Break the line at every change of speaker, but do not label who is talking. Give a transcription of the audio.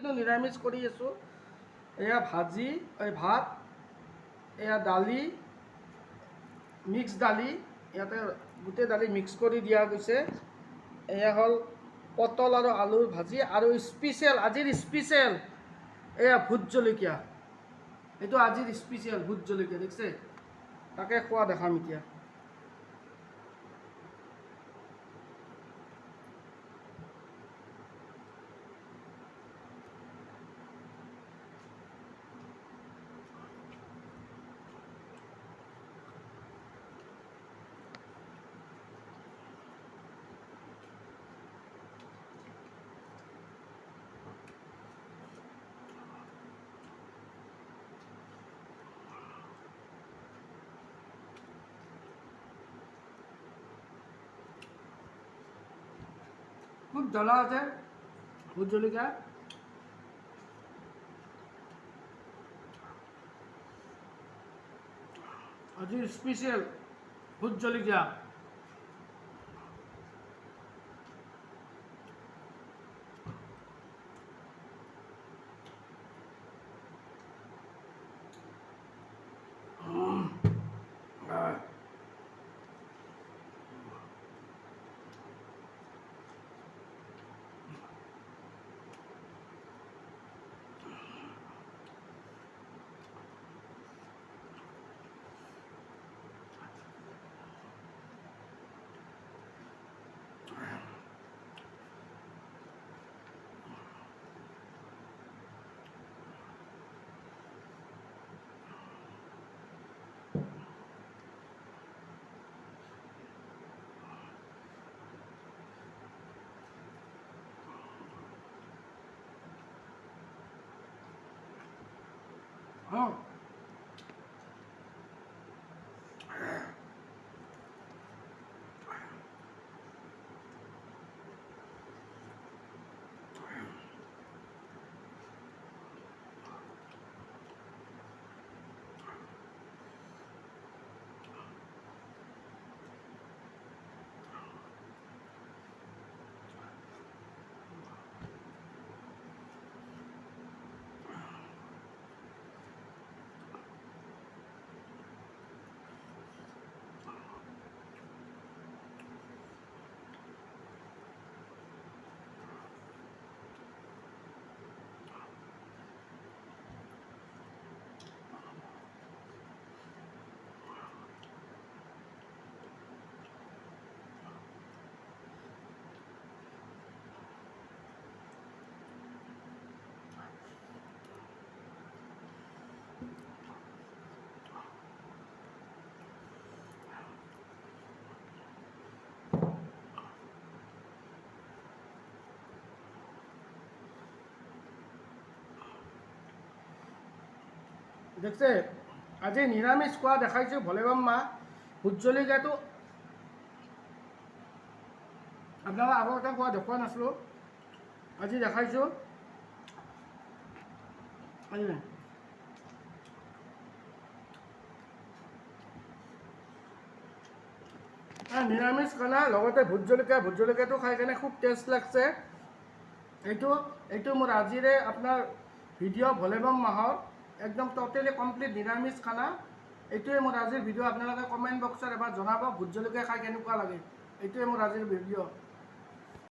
কমপ্লিটনো নিৰামিষ কৰি আছোঁ। এয়া ভাজি, ভাত, এয়া দালি, মিক্স দালি, ইয়াতে গোটেই দালি মিক্স কৰি দিয়া গৈছে। এয়া হ'ল পটল আৰু আলুৰ ভাজি, আৰু স্পেচিয়েল, আজিৰ স্পেচিয়েল এয়া ভোট জলকীয়া। এইটো আজিৰ স্পেচিয়েল ভোট জলকীয়া, দেখিছে? তাকে খোৱা দেখাম এতিয়া। খুব জ্বলা আছে ভোট জলকীয়া। আজিৰ স্পেচিয়েল ভোট জলকীয়া। দেখছে, আজি নিৰামিষ খোৱা দেখাইছোঁ ভলেবম মা। ভোট জলকীয়াটো আপোনালোকক আগতে খোৱা দেখুওৱা নাছিলোঁ, আজি দেখাইছোঁ। নিৰামিষ খানা লগতে ভোট জলকীয়াটো খাই কেনে খুব টেষ্ট লাগছে। এইটো মোৰ আজিৰে আপোনাৰ ভিডিঅ' ভলেবম মাহৰ একদম ট'টেলি কমপ্লিট নিৰামিষ খানা। এইটোৱে মোৰ আজিৰ ভিডিঅ'। আপোনালোকে কমেণ্ট বক্সত এবাৰ জনাব ভোট জলকীয়া খাই কেনেকুৱা লাগে। এইটোৱে মোৰ আজিৰ ভিডিঅ'।